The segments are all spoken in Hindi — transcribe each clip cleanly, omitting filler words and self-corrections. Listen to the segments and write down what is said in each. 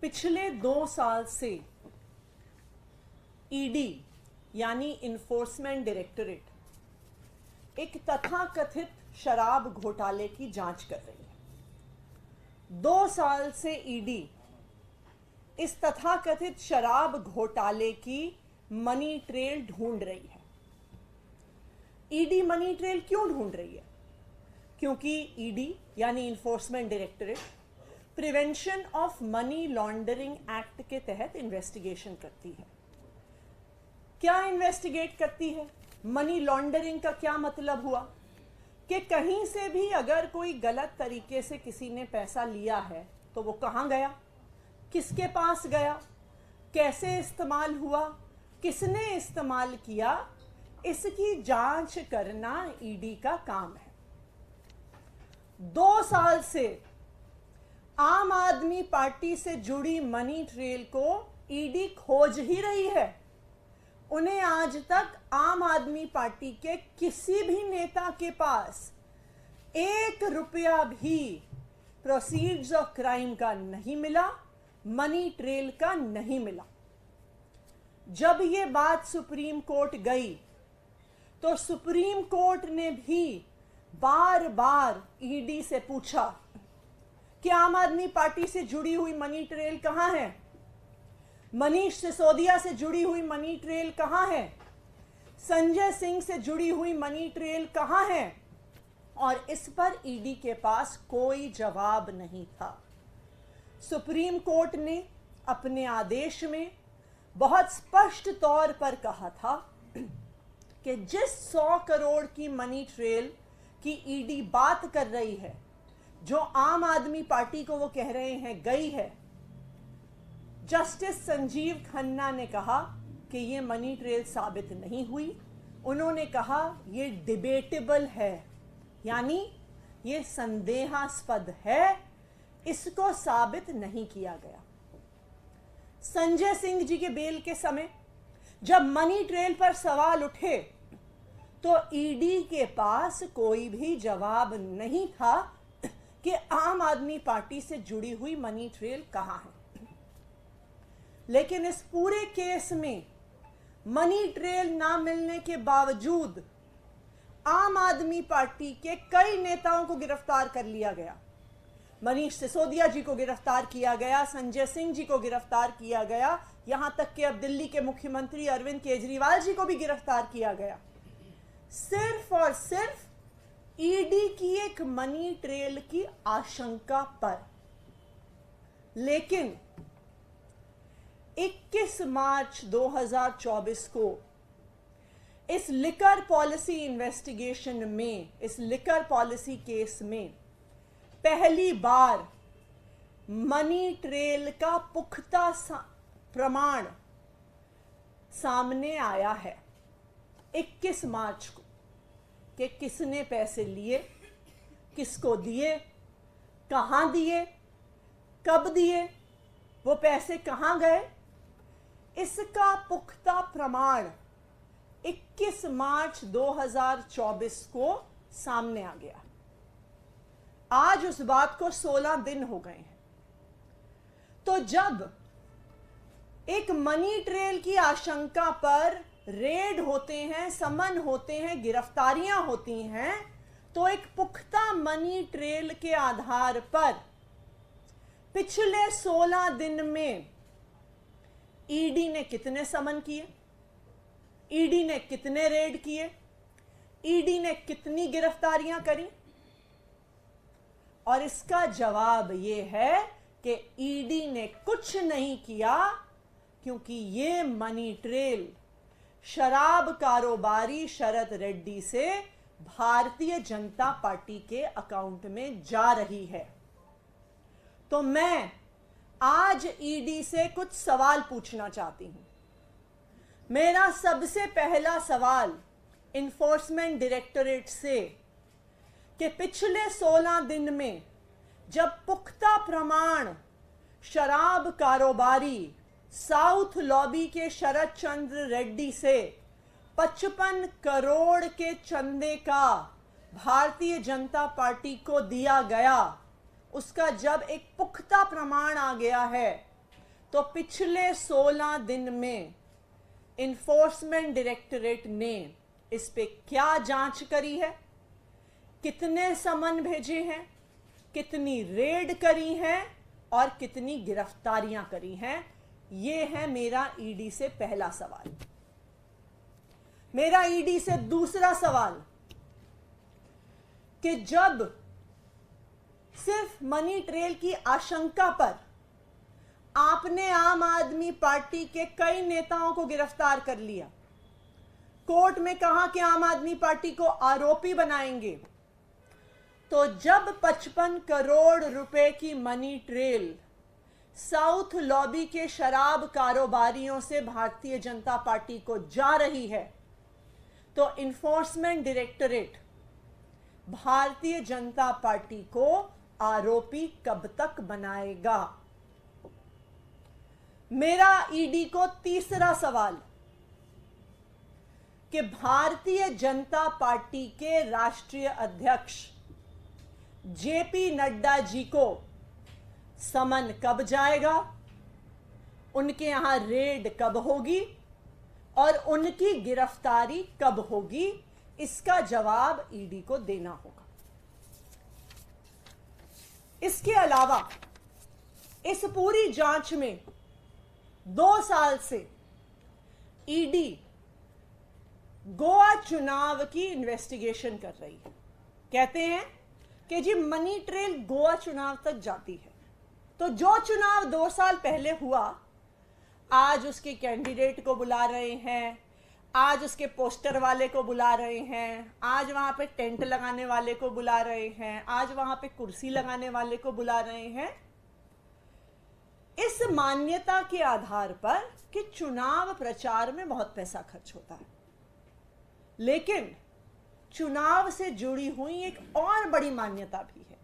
पिछले 2 साल से ईडी यानी इन्फोर्समेंट डायरेक्टरेट एक तथाकथित शराब घोटाले की जांच कर रही है। 2 साल से ईडी इस तथाकथित शराब घोटाले की मनी ट्रेल ढूंढ रही है। ईडी मनी ट्रेल क्यों ढूंढ रही है? क्योंकि ईडी यानी enforcement directorate prevention of money laundering act के तहत इन्वेस्टिगेशन करती है। क्या इन्वेस्टिगेट करती है? मनी लॉन्ड्रिंग का क्या मतलब हुआ कि कहीं से भी अगर कोई गलत तरीके से किसी ने पैसा लिया है तो वो कहाँ गया, किसके पास गया, कैसे इस्तेमाल हुआ, किसने इस्तेमाल किया, इसकी जांच करना ईडी का काम है। 2 साल से आम आदमी पार्टी से जुड़ी मनी ट्रेल को ईडी खोज ही रही है। उन्हें आज तक आम आदमी पार्टी के किसी भी नेता के पास 1 रुपया भी प्रोसीड्स ऑफ क्राइम का नहीं मिला, मनी ट्रेल का नहीं मिला। जब ये बात सुप्रीम कोर्ट गई तो सुप्रीम कोर्ट ने भी बार बार ईडी से पूछा कि आम आदमी पार्टी से जुड़ी हुई मनी ट्रेल कहां है, मनीष सिसोदिया से जुड़ी हुई मनी ट्रेल कहां है, संजय सिंह से जुड़ी हुई मनी ट्रेल कहां है, और इस पर ईडी के पास कोई जवाब नहीं था। सुप्रीम कोर्ट ने अपने आदेश में बहुत स्पष्ट तौर पर कहा था कि जिस 100 करोड़ की मनी ट्रेल की ईडी बात कर रही है, जो आम आदमी पार्टी को वो कह रहे हैं गई है, जस्टिस संजीव खन्ना ने कहा कि ये मनी ट्रेल साबित नहीं हुई। उन्होंने कहा ये डिबेटेबल है, यानी ये संदेहास्पद है, इसको साबित नहीं किया गया। संजय सिंह जी के बेल के समय जब मनी ट्रेल पर सवाल उठे तो ईडी के पास कोई भी जवाब नहीं था कि आम आदमी पार्टी से जुड़ी हुई मनी ट्रेल कहां है। लेकिन इस पूरे केस में मनी ट्रेल ना मिलने के बावजूद आम आदमी पार्टी के कई नेताओं को गिरफ्तार कर लिया गया। मनीष सिसोदिया जी को गिरफ्तार किया गया, संजय सिंह जी को गिरफ्तार किया गया, यहां तक कि अब दिल्ली के मुख्यमंत्री अरविंद केजरीवाल जी को भी गिरफ्तार किया गया, सिर्फ और सिर्फ ईडी की एक मनी ट्रेल की आशंका पर। लेकिन 21 मार्च 2024 को इस लिकर पॉलिसी इन्वेस्टिगेशन में, इस लिकर पॉलिसी केस में पहली बार मनी ट्रेल का पुख्ता प्रमाण सामने आया है 21 मार्च को, कि किसने पैसे लिए, किसको दिए, कहां दिए, कब दिए, वो पैसे कहां गए, इसका पुख्ता प्रमाण 21 मार्च 2024 को सामने आ गया। आज उस बात को 16 दिन हो गए हैं। तो जब एक मनी ट्रेल की आशंका पर रेड होते हैं, समन होते हैं, गिरफ्तारियां होती हैं, तो एक पुख्ता मनी ट्रेल के आधार पर पिछले 16 दिन में ईडी ने कितने समन किए, ईडी ने कितने रेड किए, ईडी ने कितनी गिरफ्तारियां करी? और इसका जवाब यह है कि ईडी ने कुछ नहीं किया, क्योंकि ये मनी ट्रेल शराब कारोबारी शरद रेड्डी से भारतीय जनता पार्टी के अकाउंट में जा रही है। तो मैं आज ईडी से कुछ सवाल पूछना चाहती हूं। मेरा सबसे पहला सवाल इन्फोर्समेंट डायरेक्टरेट से कि पिछले 16 दिन में जब पुख्ता प्रमाण शराब कारोबारी साउथ लॉबी के शरद चंद्र रेड्डी से 55 करोड़ के चंदे का भारतीय जनता पार्टी को दिया गया, उसका जब एक पुख्ता प्रमाण आ गया है, तो पिछले 16 दिन में इन्फोर्समेंट डायरेक्टरेट ने इस पे क्या जांच करी है, कितने समन भेजे हैं, कितनी रेड करी हैं और कितनी गिरफ्तारियां करी हैं। ये है मेरा ईडी से पहला सवाल। मेरा ईडी से दूसरा सवाल कि जब सिर्फ मनी ट्रेल की आशंका पर आपने आम आदमी पार्टी के कई नेताओं को गिरफ्तार कर लिया, कोर्ट में कहा कि आम आदमी पार्टी को आरोपी बनाएंगे, तो जब 55 करोड़ रुपए की मनी ट्रेल साउथ लॉबी के शराब कारोबारियों से भारतीय जनता पार्टी को जा रही है, तो enforcement directorate Bharatiya Janata party को आरोपी कब तक बनाएगा? मेरा ईडी को तीसरा सवाल कि भारतीय जनता पार्टी के राष्ट्रीय अध्यक्ष जेपी नड्डा जी को समन कब जाएगा, उनके यहां रेड कब होगी और उनकी गिरफ्तारी कब होगी? इसका जवाब ईडी को देना होगा। इसके अलावा इस पूरी जांच में 2 साल से ईडी गोवा चुनाव की इन्वेस्टिगेशन कर रही है। कहते हैं कि जी मनी ट्रेल गोवा चुनाव तक जाती है, तो जो चुनाव 2 साल पहले हुआ, आज उसके कैंडिडेट को बुला रहे हैं, आज उसके पोस्टर वाले को बुला रहे हैं, आज वहां पे टेंट लगाने वाले को बुला रहे हैं, आज वहां पे कुर्सी लगाने वाले को बुला रहे हैं, इस मान्यता के आधार पर कि चुनाव प्रचार में बहुत पैसा खर्च होता है। लेकिन चुनाव से जुड़ी हुई एक और बड़ी मान्यता भी है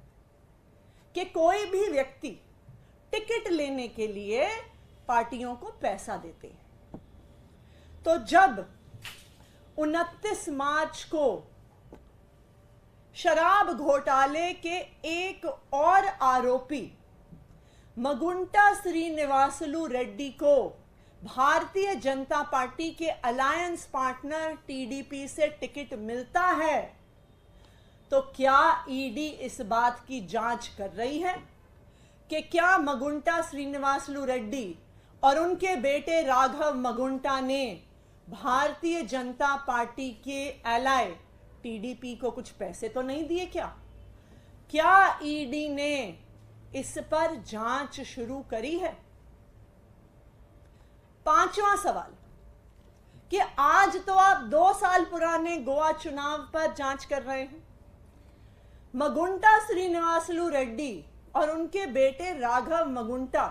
कि कोई भी व्यक्ति टिकट लेने के लिए पार्टियों को पैसा देते हैं। तो जब 29 मार्च को शराब घोटाले के एक और आरोपी मगुंटा श्रीनिवासलू रेड्डी को भारतीय जनता पार्टी के अलायंस पार्टनर टीडीपी से टिकट मिलता है, तो क्या ईडी इस बात की जांच कर रही है कि क्या मगुंटा श्रीनिवासलू रेड्डी और उनके बेटे राघव मगुंटा ने भारतीय जनता पार्टी के एलाय टीडीपी को कुछ पैसे तो नहीं दिए? क्या ईडी ने इस पर जांच शुरू करी है? 5वां सवाल कि आज तो आप 2 साल पुराने गोवा चुनाव पर जांच कर रहे हैं। मगुंटा श्रीनिवासलू रेड्डी और उनके बेटे राघव मगुंटा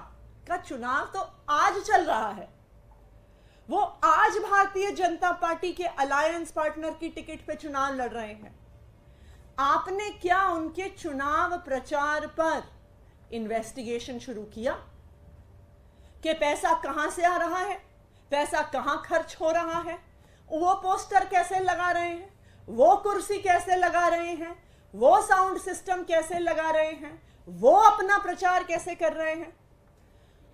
का चुनाव तो आज चल रहा है। वो आज भारतीय जनता पार्टी के अलायंस पार्टनर की टिकट पे चुनाव लड़ रहे हैं। आपने क्या उनके चुनाव प्रचार पर इन्वेस्टिगेशन शुरू किया कि पैसा कहां से आ रहा है, पैसा कहां खर्च हो रहा है, वो पोस्टर कैसे लगा रहे हैं, वो कुर्सी कैसे लगा रहे हैं, वो साउंड सिस्टम कैसे लगा रहे हैं, वो अपना प्रचार कैसे कर रहे हैं?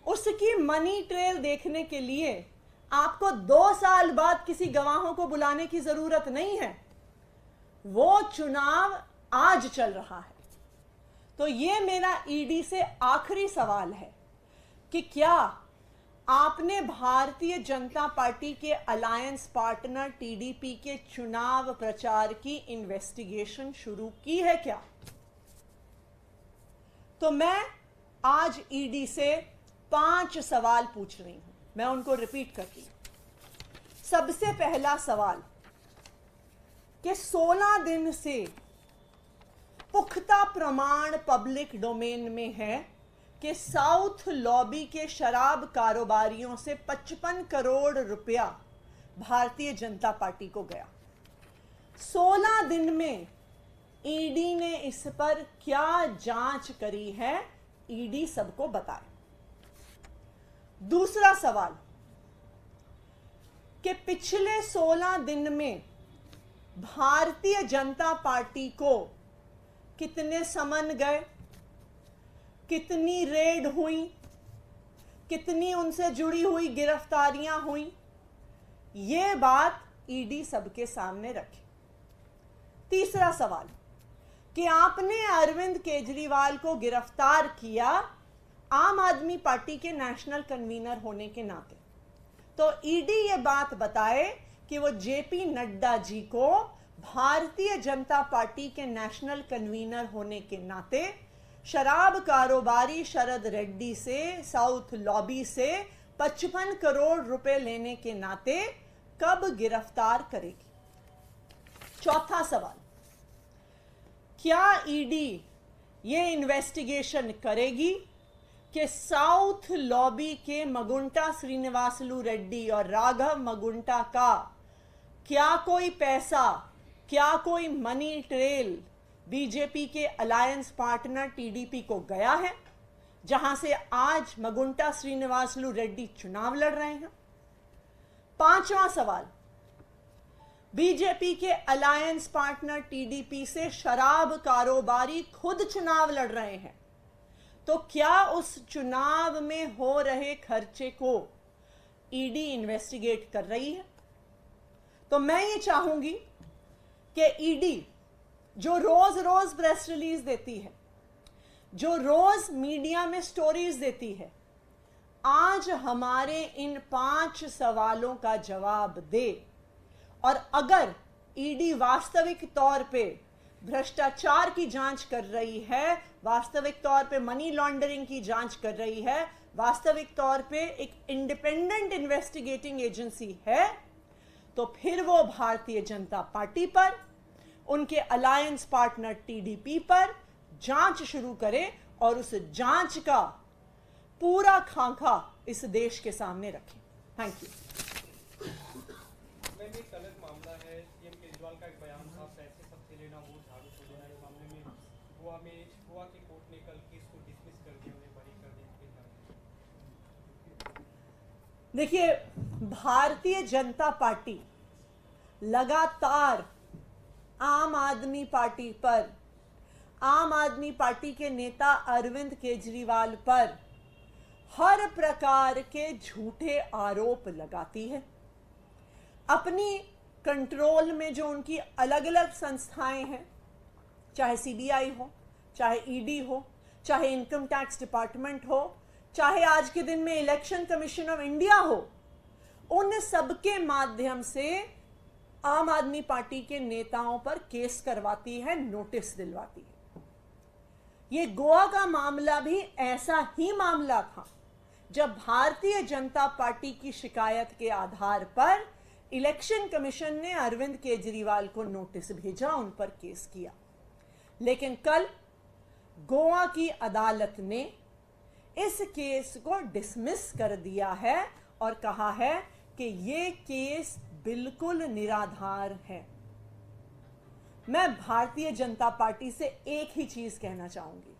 उसकी मनी ट्रेल देखने के लिए आपको 2 साल बाद किसी गवाहों को बुलाने की जरूरत नहीं है। वो चुनाव आज चल रहा है। तो ये मेरा ईडी से आखिरी सवाल है कि क्या आपने भारतीय जनता पार्टी के अलायंस पार्टनर टीडीपी के चुनाव प्रचार की इन्वेस्टिगेशन शुरू की है क्या? तो मैं आज ईडी से 5 सवाल पूछ रही हूं, मैं उनको रिपीट करती हूं। सबसे पहला सवाल कि 16 दिन से पुख्ता प्रमाण पब्लिक डोमेन में है कि साउथ लॉबी के शराब कारोबारियों से 55 करोड़ रुपया भारतीय जनता पार्टी को गया। 16 दिन में ईडी ने इस पर क्या जांच करी है, ईडी सबको बताए। दूसरा सवाल कि पिछले 16 दिन में भारतीय जनता पार्टी को कितने समन गए, कितनी रेड हुई, कितनी उनसे जुड़ी हुई गिरफ्तारियां हुई, ये बात ईडी सबके सामने रखी। तीसरा सवाल कि आपने अरविंद केजरीवाल को गिरफ्तार किया आम आदमी पार्टी के नेशनल कन्वीनर होने के नाते, तो ईडी ये बात बताए कि वो जेपी नड्डा जी को भारतीय जनता पार्टी के नेशनल कन्वीनर होने के नाते शराब कारोबारी शरद रेड्डी से, साउथ लॉबी से 55 करोड़ रुपए लेने के नाते कब गिरफ्तार करेगी। चौथा सवाल, क्या ईडी ये इन्वेस्टिगेशन करेगी कि साउथ लॉबी के मगुंटा श्रीनिवासलू रेड्डी और राघव मगुंटा का क्या कोई पैसा, क्या कोई मनी ट्रेल बीजेपी के अलायंस पार्टनर टीडीपी को गया है, जहां से आज मगुंटा श्रीनिवासलू रेड्डी चुनाव लड़ रहे हैं। पांचवा सवाल, बीजेपी के अलायंस पार्टनर टीडीपी से शराब कारोबारी खुद चुनाव लड़ रहे हैं, तो क्या उस चुनाव में हो रहे खर्चे को ईडी इन्वेस्टिगेट कर रही है। तो मैं ये चाहूंगी कि ईडी जो रोज रोज प्रेस रिलीज देती है, जो रोज मीडिया में स्टोरीज देती है, आज हमारे इन 5 सवालों का जवाब दे। और अगर ईडी वास्तविक तौर पे भ्रष्टाचार की जांच कर रही है, वास्तविक तौर पे मनी लॉन्ड्रिंग की जांच कर रही है, वास्तविक तौर पे एक इंडिपेंडेंट इन्वेस्टिगेटिंग एजेंसी है, तो फिर वो भारतीय जनता पार्टी पर, उनके अलायंस पार्टनर टीडीपी पर जांच शुरू करे और उस जांच का पूरा खाका इस देश के सामने रखे। Thank you. एक अलग मामला है, सीएम केजरीवाल का एक बयान था, पैसे सबसे लेना वो झाड़ू को देना। इस मामले में गोवा की कोर्ट ने कल केस को डिसमिस कर दिया, उन्हें बरी कर दिया। देखिए, भारतीय जनता पार्टी लगातार आम आदमी पार्टी पर, आम आदमी पार्टी के नेता अरविंद केजरीवाल पर हर प्रकार के झूठे आरोप लगाती है। अपनी कंट्रोल में जो उनकी अलग अलग संस्थाएं हैं, चाहे सीबीआई हो, चाहे ईडी हो, चाहे इनकम टैक्स डिपार्टमेंट हो, चाहे आज के दिन में इलेक्शन कमीशन ऑफ इंडिया हो, उन सबके माध्यम से आम आदमी पार्टी के नेताओं पर केस करवाती है, नोटिस दिलवाती है। ये गोवा का मामला भी ऐसा ही मामला था, जब भारतीय जनता पार्टी की शिकायत के आधार पर इलेक्शन कमीशन ने अरविंद केजरीवाल को नोटिस भेजा, उन पर केस किया। लेकिन कल गोवा की अदालत ने इस केस को डिसमिस कर दिया है और कहा है कि ये केस बिल्कुल निराधार है। मैं भारतीय जनता पार्टी से एक ही चीज कहना चाहूंगी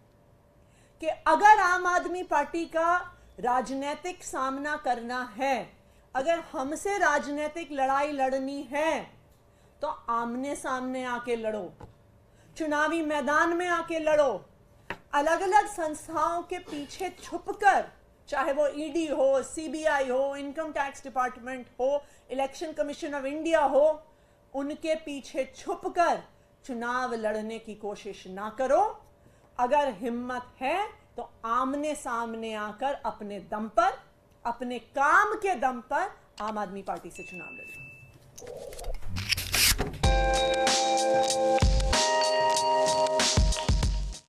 कि अगर आम आदमी पार्टी का राजनीतिक सामना करना है, अगर हमसे राजनीतिक लड़ाई लड़नी है, तो आमने सामने आके लड़ो, चुनावी मैदान में आके लड़ो। अलग अलग संस्थाओं के पीछे छुपकर, चाहे वो ईडी हो, सीबीआई हो, इनकम टैक्स डिपार्टमेंट हो, इलेक्शन कमीशन ऑफ इंडिया हो, उनके पीछे छुपकर चुनाव लड़ने की कोशिश ना करो। अगर हिम्मत है तो आमने सामने आकर अपने दम पर, अपने काम के दम पर आम आदमी पार्टी से चुनाव लड़ो।